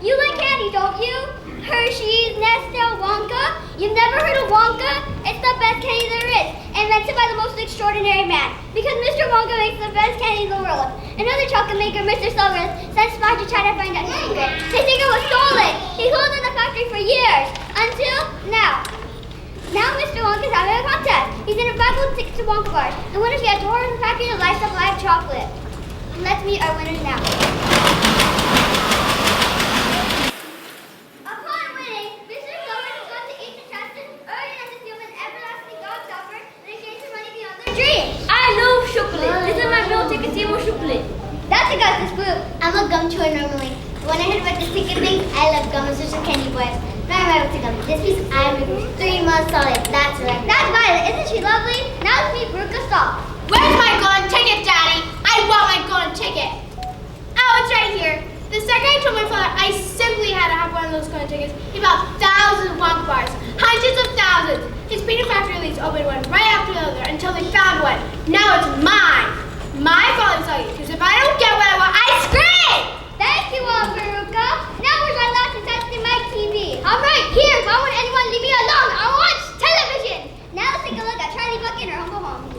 You like candy, don't you? Hershey's, Nestle, Wonka. You've never heard of Wonka? It's the best candy there is, invented by the most extraordinary man. Because Mr. Wonka makes the best candy in the world. Another chocolate maker, Mr. Silver, sent Spot to try to find out his secret. His secret was stolen. He held it in the factory for years, until now. Now Mr. Wonka is having a contest. He's in a raffle with tickets to Wonka bars. The winners get a tour of the factory and a life supply of chocolate. Let's meet our winners now. Upon winning, Mr. Silver is going to eat the chestnut, earn an human everlasting God supper, and exchange for money beyond their dreams. I love chocolate. This is my meal ticket, more chocolate. That's a guy's spoon. I'm a gum chewer normally. When I heard about this ticket thing, I love gum, especially candy bars. Now I'm able to gum. This piece I'm 3 months solid. That's right. That's Violet. Isn't she lovely? Now let's meet Veruca Stop. Where's my golden ticket, Daddy? I want my golden ticket. Oh, it's right here. The second I told my father I simply had to have one of those golden tickets, he bought thousands of Wonka bars, hundreds of thousands. His peanut factory leads opened one right after the other until they found one. Now it's mine. My fault, because if I don't get what I want, I scream! Thank you all, Veruca. Now where's my last and testing my TV? I'm right here. Why won't anyone leave me alone? I watch television. Now let's take a look at Charlie Buck and her humble mom.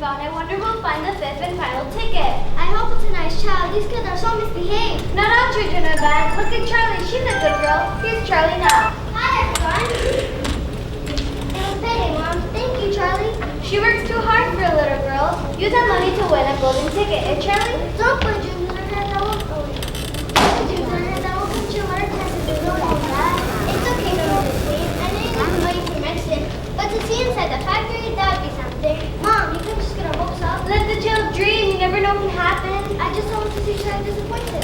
I wonder who'll find the 5th and final ticket. I hope it's a nice child. These kids are so misbehaved. Not all children are bad. Look at Charlie. She's a good girl. Here's Charlie now. Hi, everyone. It was payday, Mom. Thank you, Charlie. She works too hard for a little girl. Use that money to win a golden ticket. Eh, Charlie? Don't put dreams in her head. That won't go. Don't dreams in her head. That won't put you learn classes. There's no more that. It's okay to learn this way. I know you got the money for medicine, but to see inside the factory, that would be something. Mom, you can just get our hopes up. Let the child dream. You never know what can happen. I just don't want to see Charlie disappointed.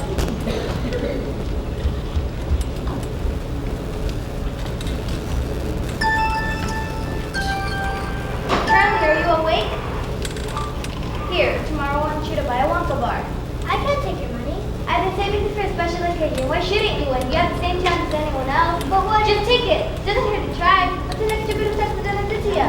Charlie, are you awake? Here, tomorrow I want you to buy a Wonka bar. I can't take your money. I've been saving it for a special occasion. Why shouldn't you when you have the same chance as anyone else? But what? Just take it. Doesn't hurt to try. What's an extra bit of stuff that doesn't do to you?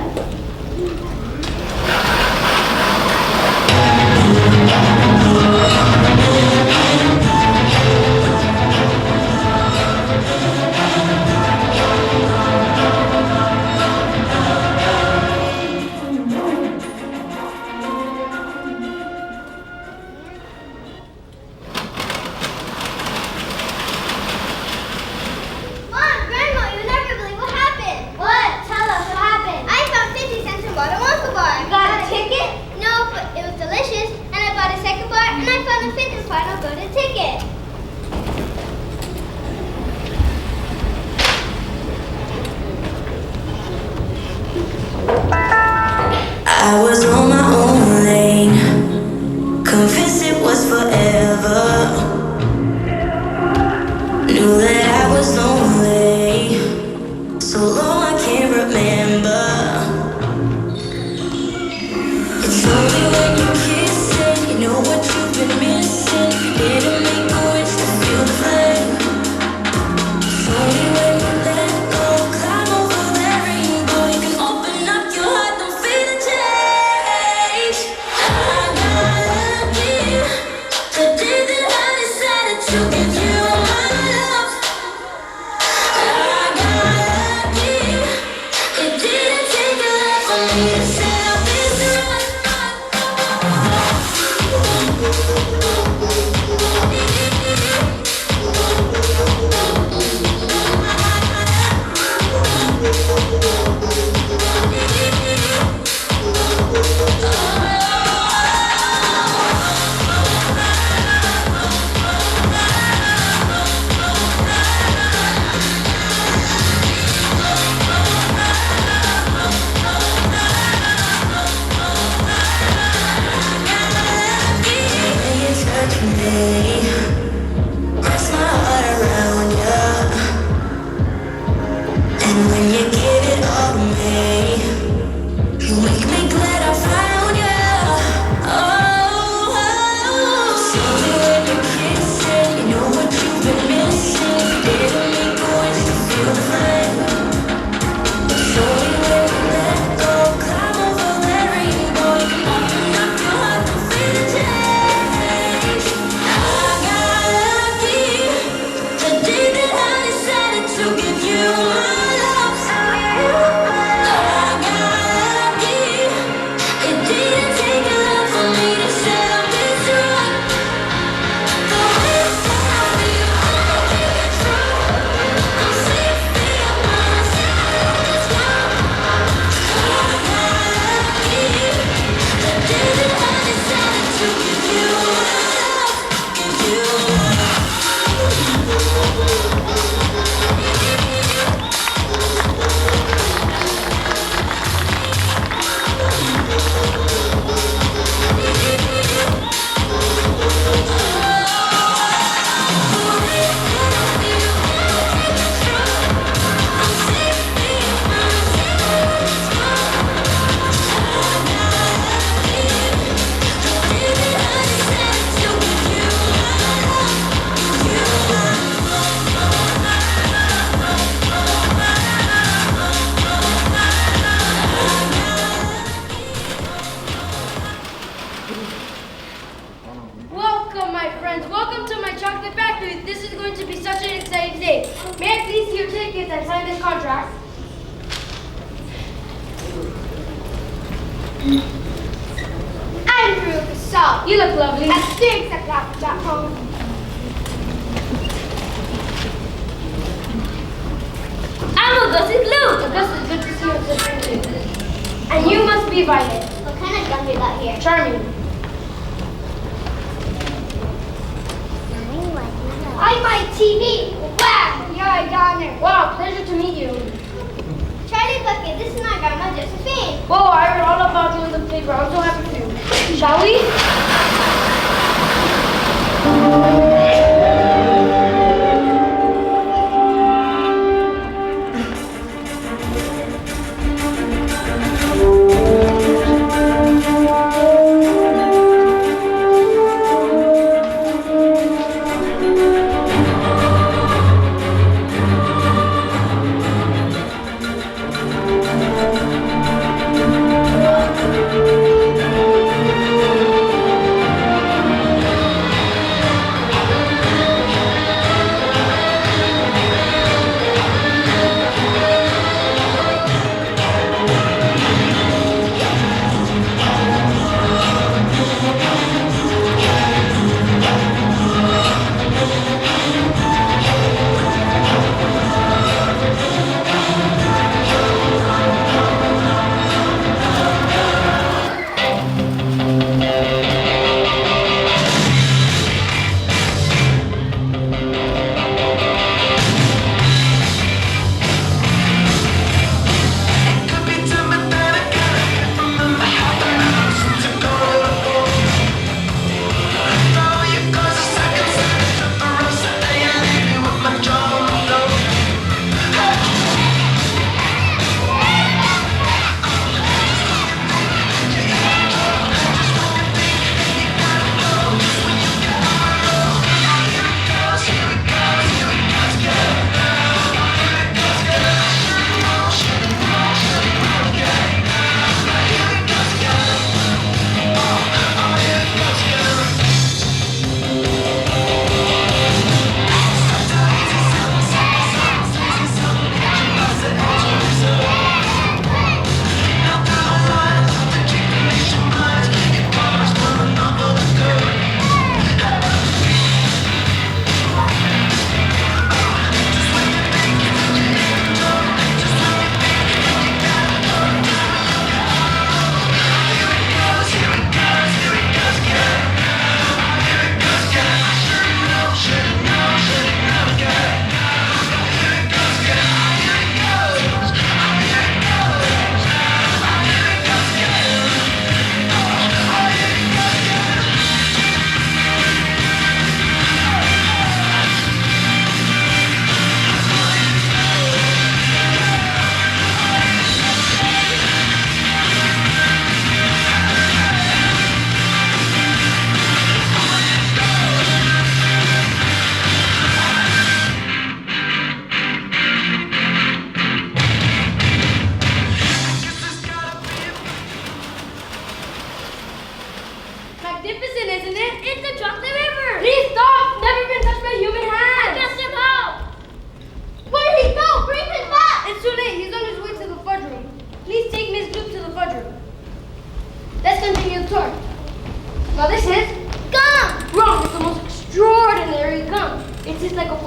I was on my own lane, convinced it was forever. Knew that I was lonely, so long I can't remember. It's only when you kiss it, you know what you've been missing. It'll make a wish to feel the flame. It's only when you let go, climb over that rainbow, you can open up your heart, don't feel the change. I got lucky the day that I decided to give you my love. I got lucky. It'll make a wish to feel the flame. Slowly when you let go, climb over that rainbow. You can open up your heart and feel the change. I got lucky the day that I decided to give you my love. I got lucky. It didn't take a lot for me to set this right. The way that I feel, I'ma keep it true. I'm safely on myself as well. I got lucky the day that I decided to give you my love, give you my Welcome, my friends. Welcome to my chocolate factory. This is going to be such an exciting day. May I please see your tickets and sign this contract? I'm Ruth Salt. You look lovely. I'm SiriusXM.com. I'm Augustus Luke. Augustus, good to see you. Good to meet you. And you must be Violet. What kind of gun you got here? Charming. I'm my TV. Wow, you're a donor. Wow, pleasure to meet you. Charlie Bucket, this is my grandma Josephine. Whoa, I heard all about you in the paper. I'm so happy for you. Shall we?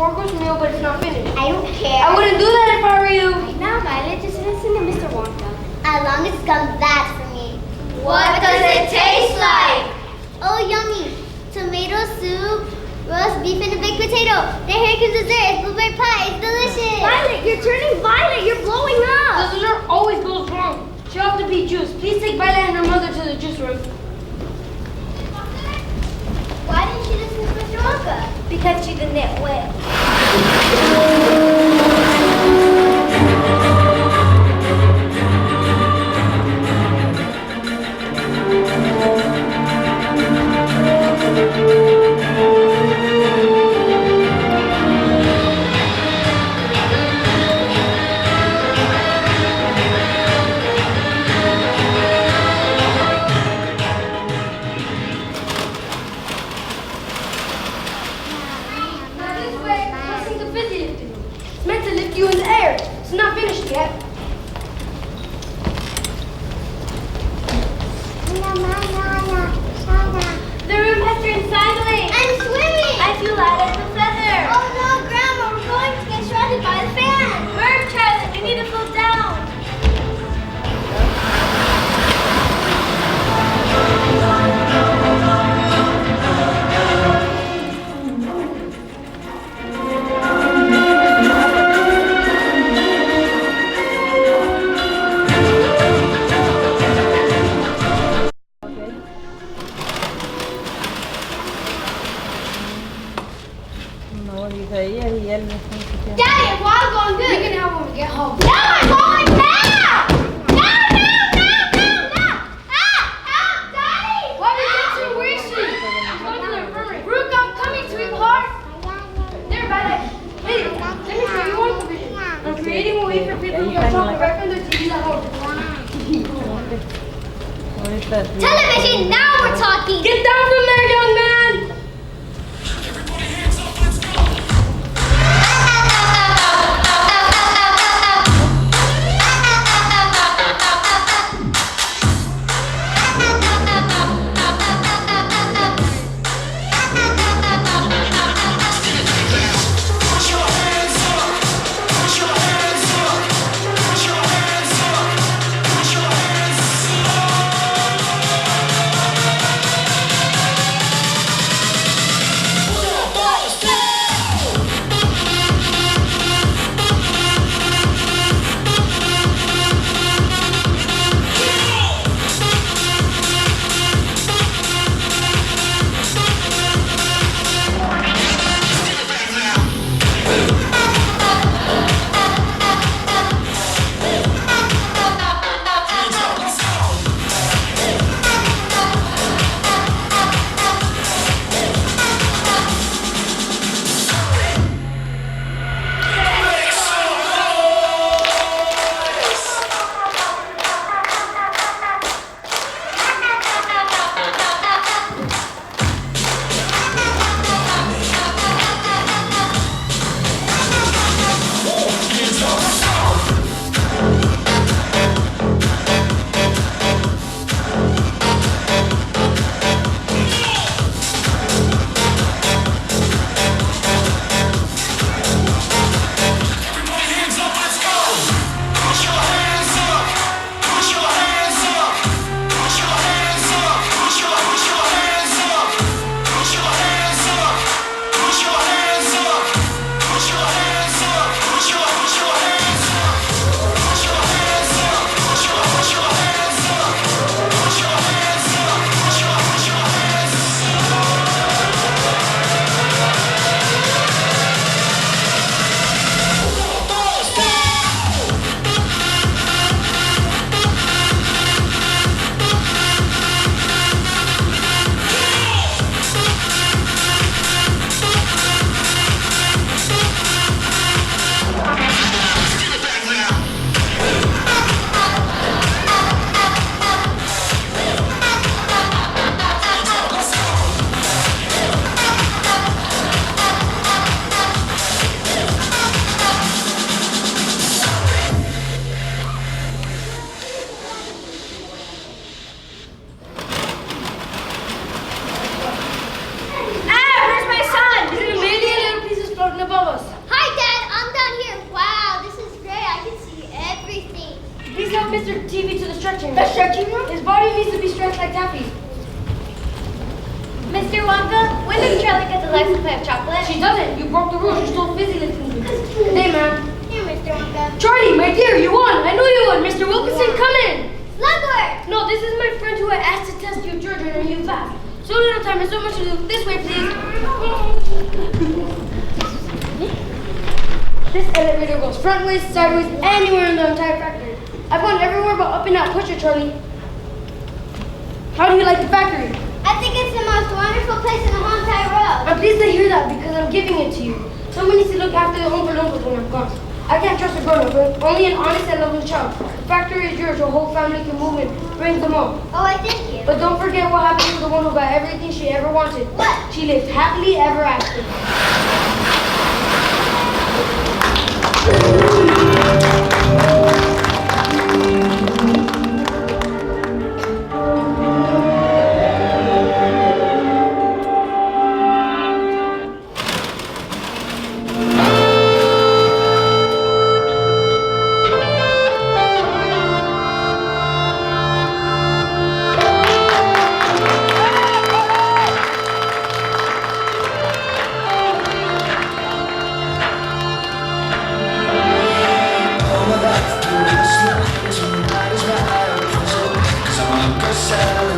four-course meal, but it's not finished. I don't care. I wouldn't do that if I were you. Now, Violet, just listen to Mr. Wonka. As long as it's gone, that's for me. What does it taste like? Oh, yummy. Tomato soup, roast beef, and a baked potato. Then here comes dessert. It's blueberry pie. It's delicious. Violet, you're turning violet. You're blowing up. The dessert always goes wrong. She ought to be juice. Please take Violet and her mother to the juice room. Why didn't she listen to Mr. Wonka? Because she's a nitwit. It's meant to lift you in the air. It's not finished yet. The room has turned sideways. I'm swimming. I feel light as a feather. Oh no, Grandma, we're going to get shredded by the fan. Hurry, Charlie, we need to float down. No, dice ella y él no están escuchando. Daddy, it's all going good. We can have when we get home. No, I'm going now! No! Help, Daddy! Why did you get so wasted? Go to the infirmary. Brooke, I'm coming, sweetheart. There, Violet. Hey, let me show you one vision. I'm creating a way for people who got chocolate right from their TVs at home. Ahorita sí. Television, now we're talking. Get down from there, young man. Mr. TV to the stretching room. The stretching room? His body needs to be stretched like Taffy. Mr. Wonka, when does Charlie get the license plate of chocolate? She doesn't. You broke the rules. You're still fizzy lifting. Hey, man. Here, Mr. Wonka. Charlie, my dear, you won. I knew you would. Mr. Wilkinson, come in. Slugger! No, this is my friend who I asked to test your children and you passed. So little time and so much to do. This way, please. This elevator goes front ways, sideways, anywhere in the entire factory. I've gone everywhere but up and out. Push it, Charlie. How do you like the factory? I think it's the most wonderful place in the whole entire world. I'm pleased to hear that because I'm giving it to you. Someone needs to look after the Oompa Loompas when I'm gone. I can't trust a grown-up, but only an honest and loving child. The factory is yours, your whole family can move in. Bring them all. Oh, I thank you. But don't forget what happened to the one who got everything she ever wanted. What? She lived happily ever after. Tonight is my eye, 'cause I'm a good side.